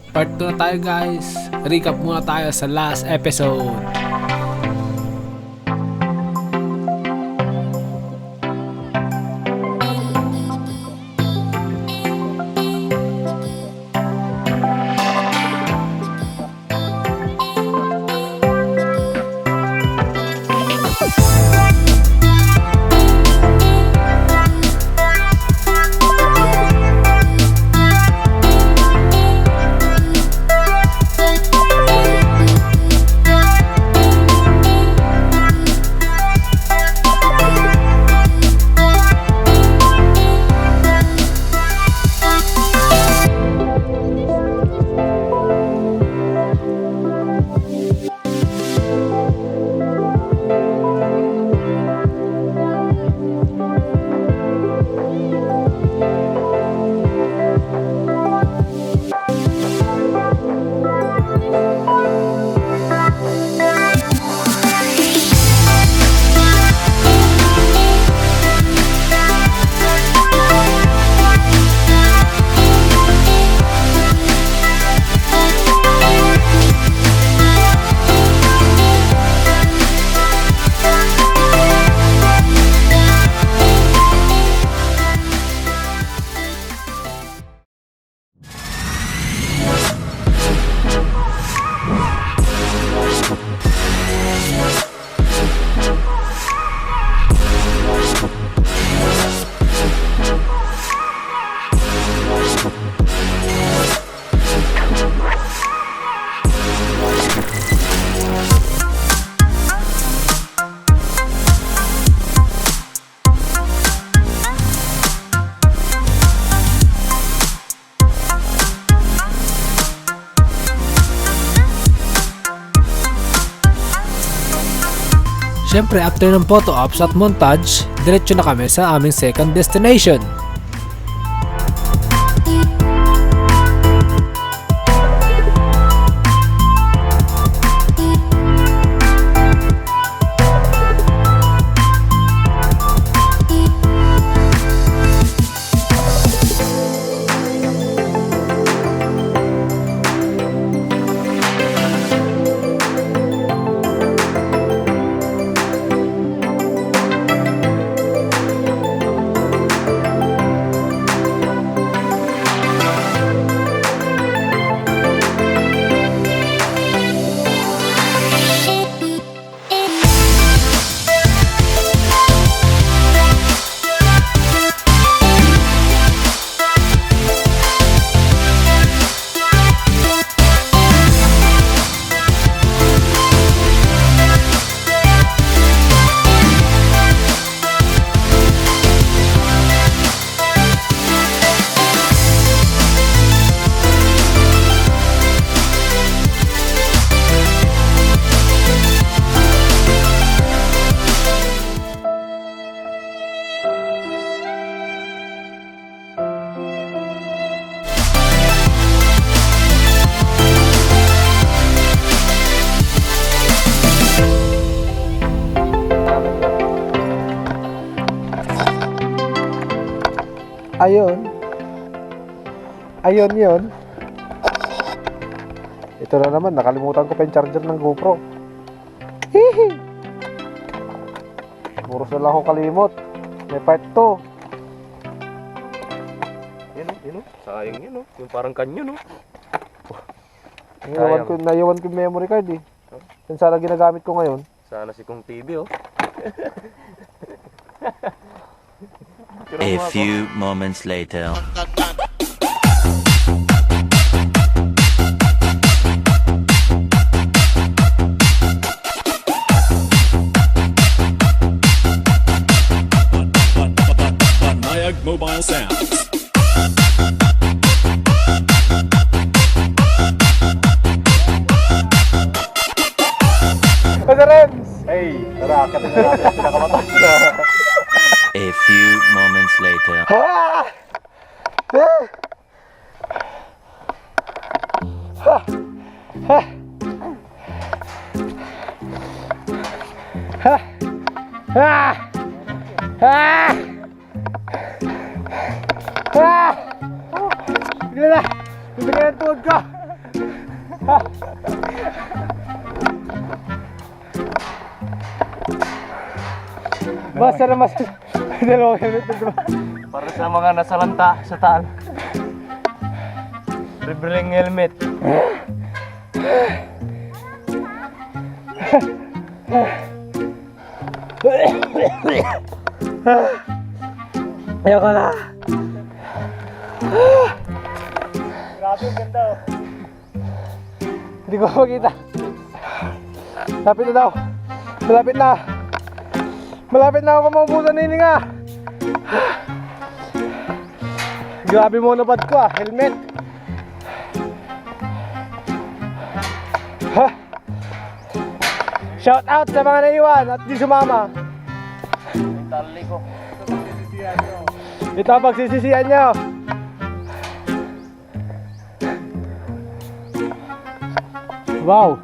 Part 2 na tayo guys. Recap muna tayo sa last episode. Siyempre, after ng photo ops at montage, diretso na kami sa aming second destination. Ayun yun. Ito na naman, nakalimutan ko pa yung charger ng GoPro. Hihi. Puros na lang ako kalimot. May part 2. Yun o, sayang yun o. Yung parang kanyo no. Naiwan ko yung memory card eh. Yan sana ginagamit ko ngayon. Sana si Kong TV oh. A few moments later. Mobile Sounds. Hey, tara, akatin na natin. Pinakamatas na. A few moments later. Bibigyan ng tuhod ko. Basta na mas dalawang helmet na diba? Para sa mga nasalanta sa taal. Libreng helmet. Ayoko na. Grabe, ang ganda oh. Hindi ko makita. Lapit na daw. Malapit na. Malapit na ako maubusan ng hininga. Grabe mo napad ko ah. Helmet. Ha? Shout out sa mga naiwan at di sumama. Tali ko. Ito ang pagsisisihan nyo. Wow.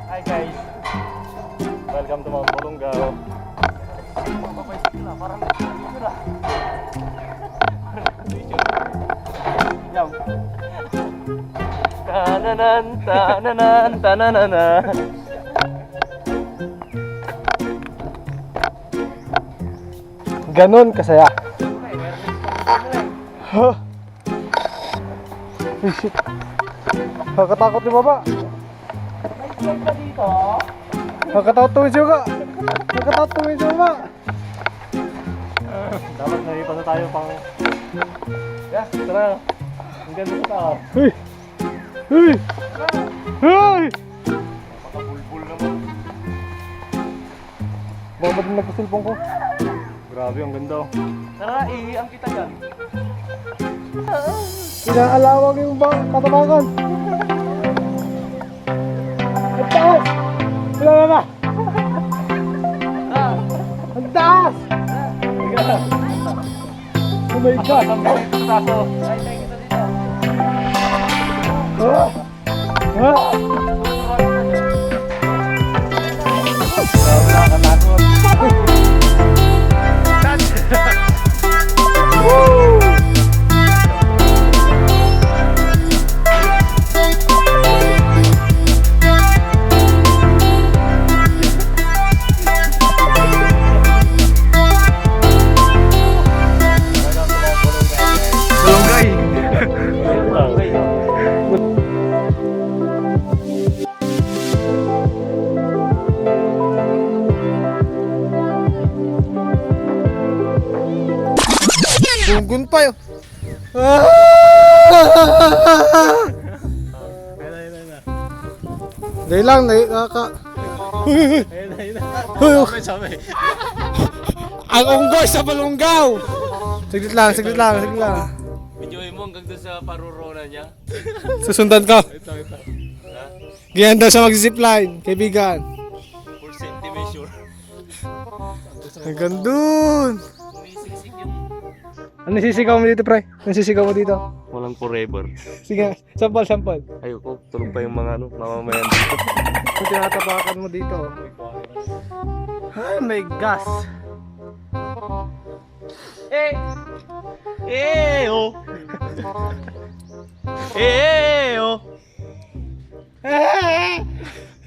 Hi guys. Welcome to Mount Bolongao. Parang tananan, tananan, tananan. Ganon kasaya. Huh? Ay shit. Nakakatakot yung baba. Nakakatakot tumingin siya ka. Nakakatakot tumingin siya baba. Dapat naipan na tayo pang... Yeah, tara. Ang ganda sa tao. Uy! Uy! Uy! Makabulbul naman. Baka ba din nagkasilpong ko? Grabe, ang ganda oh. Tara, ihiang kita dyan. Inaalawag yung katabakan. Ang taas! Wala na ba? Ang taas! Oh my God! Ang taso! Ay, kita dito. Gungun pa yun. Dahil lang, nakaka... Ang unggoy sa Balonggaw! Saglit lang, saglit lang, saglit lang. Videoin mo hanggang doon sa parurona niya. Susundan ka. Ganyan daw siya mag-zipline, kaibigan. For safety measure. Hanggang dun! Umisisig yung... Ano sisigaw mo dito, pre? Ano sisigaw mo dito? Walang forever. Sige, sampal, sampal. Ayoko, tulog pa yung mga mamamayan dito. Kung tinatapakan mo dito. Ay, may gas. Oh!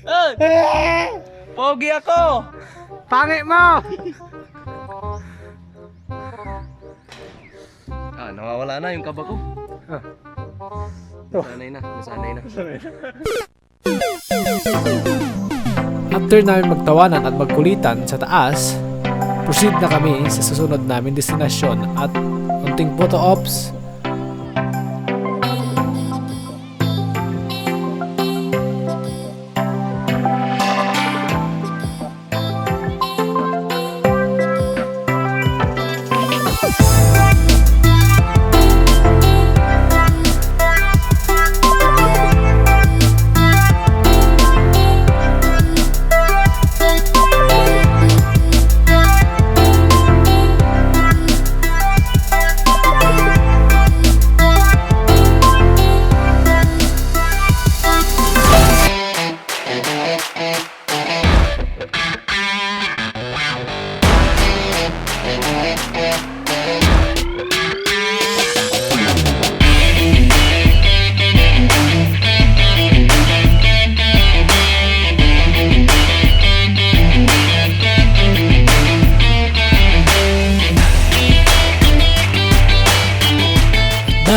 Oh! Pogi ako! Pangit mo! Nawawala na yung kaba ko. Nasanay na, nasanay na. After namin magtawanan at magkulitan sa taas, proceed na kami sa susunod naming destinasyon at unting photo ops.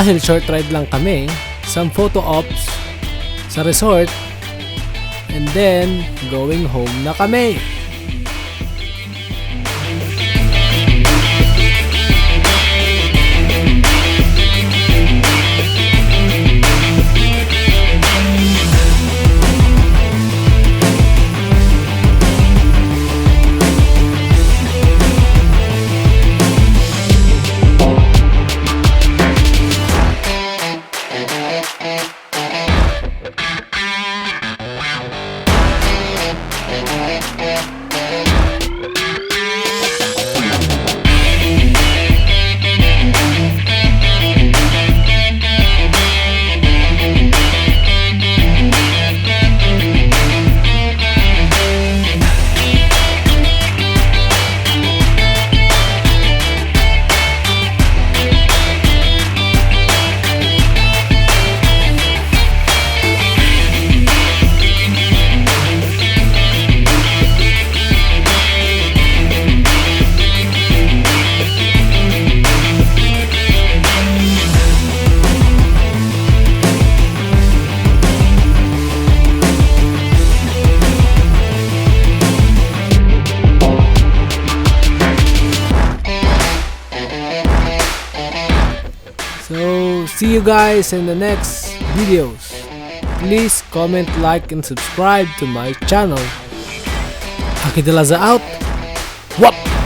Dahil short ride lang kami, some photo ops sa resort, and then going home na kami. So, see you guys in the next videos. Please comment, like, and subscribe to my channel. Haki Dalaza out. Wap!